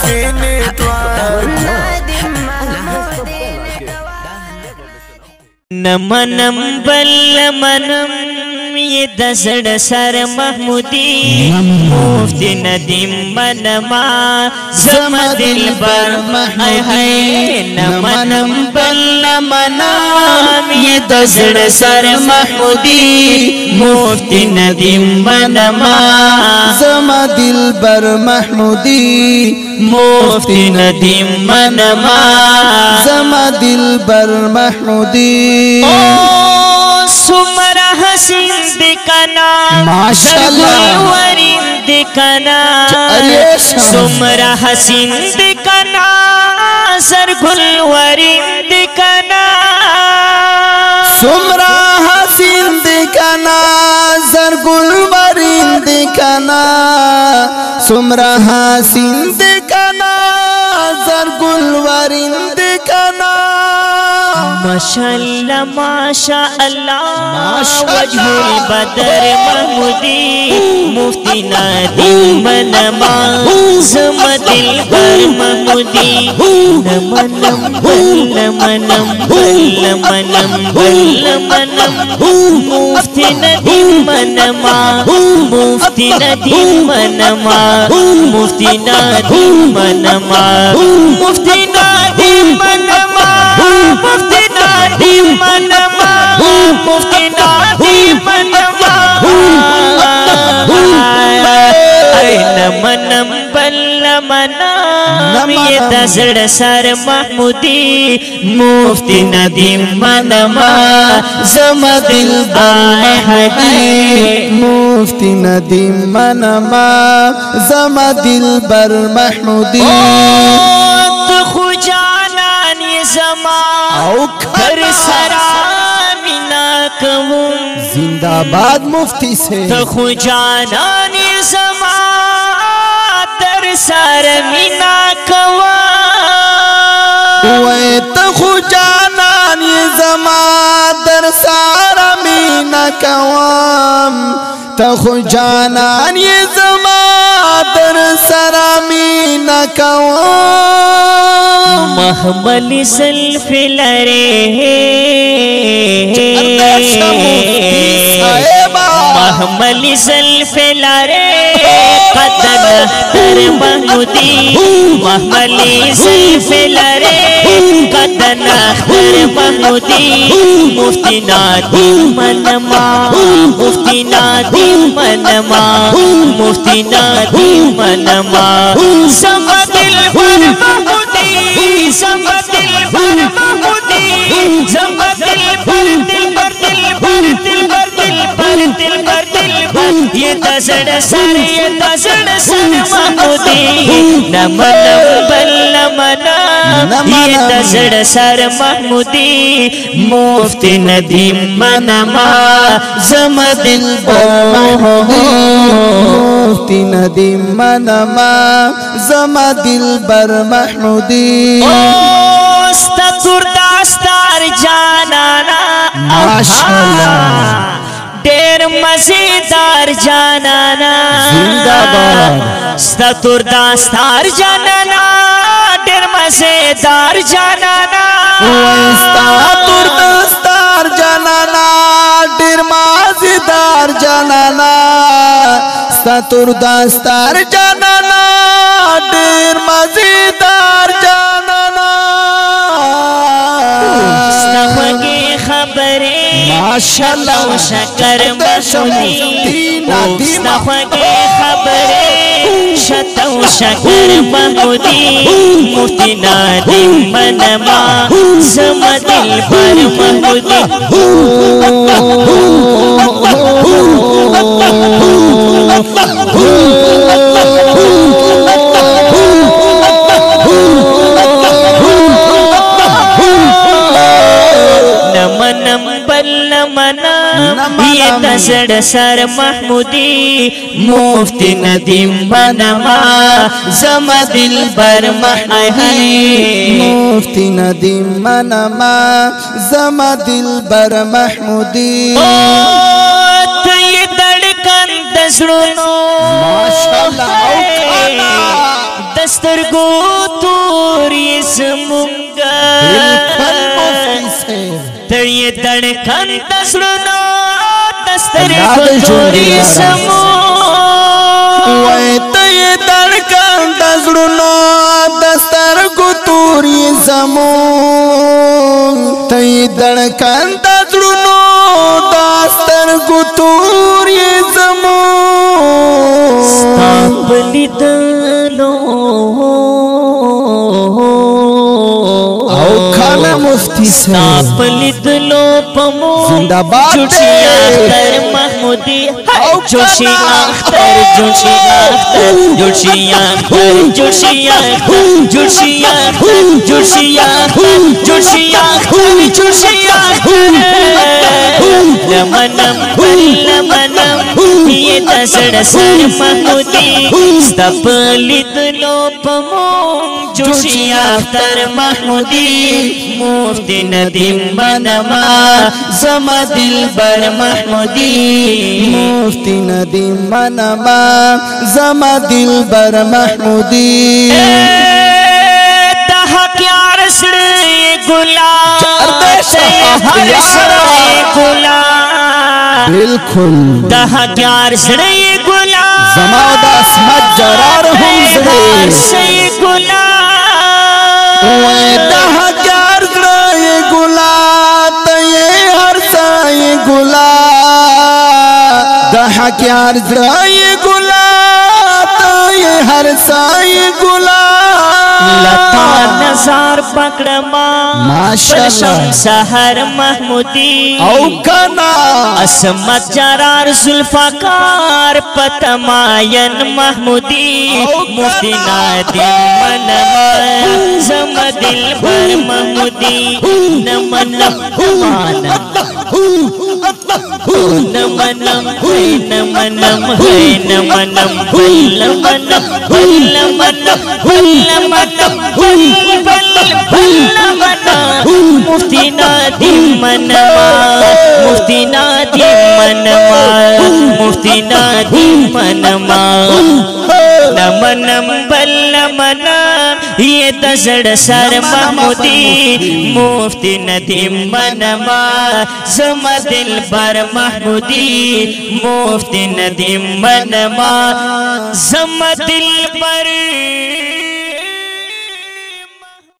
فيني نمنم بل منم ये दसड़ सर महमूदी मुफ्ती नदीम मनमा जम दिल बर है नमनम बल मनाम ये दसड़ सर महमूदी मुफ्ती नदीम मनमा जम दिल बर महमूदी मुफ्ती नदीम मनमा जम दिल बर महमूदी सुमरा हसीन दिखना माशाअल्लाह वरीन दिखना सुमरा हसीन दिखना सरगुल वरीन दिखना सुमरा हसीन दिखना सरगुल वरीन दिखना सुमरा हसीन दिखना सरगुल वरीन दिखना माशाअल्लाह माशाअल्लाह वजहुल बदर महमूदी मुफ्ती नदीम मनमा जम दिल बर महमूदी नमनम बल मनम बल मनम बल मनम मुफ्ती नदीम मनमा मुफ्ती नदीम मनमा मुफ्ती नदीम मनमा मुफ्ती नदीम मनमा मुफ्ती नदीम मनमा मुफ्ती नदीम मनमा नमनम बल मनाम ये दसड़ सर महमूदी मुफ्ती नदीम मनमा जम दिल बर मुफ्ती नदीम मनमा जम दिल बर महमूदी खुजानान ये जमा कर सरा मिना कहूँ जिंदाबाद मुफ्ती से तो खुजानान ये जमा तर सर मिना कहूँ वे तो खुजानान ये जमा दर सारा मीना कवाम तो खुजानान ये जमा दर सारा मीना कवाम महमली सल्फिलरे महमली सल्फिलरे कदन कर महमूदी महमली सल्फिलरे कदन कर महमूदी मुफ्ती नदीम मनमा मुफ्ती नदीम मनमा मुफ्ती नदीम मनमा सम दिल बर महमूदी सम दिल बर महमूदी सम दिल बर दिल बर दिल बर दिल बर दिल बर दिल बर दिल बर ये दसड़ सर महमूदी नमनम बल मना ये दसड़ सर महमूदी मुफ्ती नदीम मनमा जम दिल मुफ्ती नदीम मनमा जम दिल बर महमूदी दास्तार जानाना माशाअल्लाह ढेर मजेदार जानाना जिंदाबाद सतुर दास्तार जानाना ढेर मजेदार जानाना सतुर दास्तार जानाना ढेर मजेदार जानाना सतुर दास्तार जानाना ढेर मजेदार जानाना खबरे माशाअल्लाह शकर महमूदी मुस्तफा खबरे शतौ शकर महमूदी मुफ्ती नदीम मनमा जम दिल बर महमूदी नमनम बल मना ये दसड़ सर महमूदी मुफ्ती नदीम मनमा जम दिल बर महमूदी मुफ्ती नदीम मनमा जम दिल बर महमूदी तो ये धड़कन दसड़ों माशाअल्लाह दस्तरगो तोरी समुंगा तड़िए धड़कन दसड़ना दस्तरगो तोरी समो तड़िए धड़कन दसड़ना दस्तरगो तोरी समो तड़िए धड़कन दसड़ना दस्तरगो तोरी समो बलिदलो खाना मुफ्ती से बलिदलो पमो जिंदाबाद जोशी अख्तर महमूदी जोशी अख्तर जोशी अख्तर जोशी अख्तर जोशी अख्तर जोशी अख्तर जोशी अख्तर जोशी अख्तर जोशी अख्तर नमनम नमनम ये दसड़ सर महमूदी स्तपलिदलो पमो जोशी अख्तर महमूदी मुफ्ती नदीम बनमा जमा दिलबर महमूदी मुफ्ती नदीम बनमा जमा दिलबर महमूदी दहा क्या रसड़े गुलाब हर सड़े गुलाब बिल्कुल दहा क्या रसड़े गुलाब जमादा असमत जरार हम से गुलाब दहा क्या रसड़े गुलाब ये हर साए गुलाब दहा क्या रसड़े गुलाब ये हर साए गुलाब लता नजार पकड़मा माशाअल्लाह सहर महमूदी औकना असमत जरार जुल्फकार पतमायन महमूदी मुफ्ती नदीम मनमा जमा दिलबर महमूदी नमनम नमनम नमनम नमनम मुफ्ती नदीम मनवा मुफ्ती नदीम मनवा मुफ्ती नदीम मनवा नमनम बल्लमना ये दसड़ सर महमूदी मुफ्ती नदीम मनवा जमा दिलबर महमूदी मुफ्ती नदीम मनवा जमा दिलबर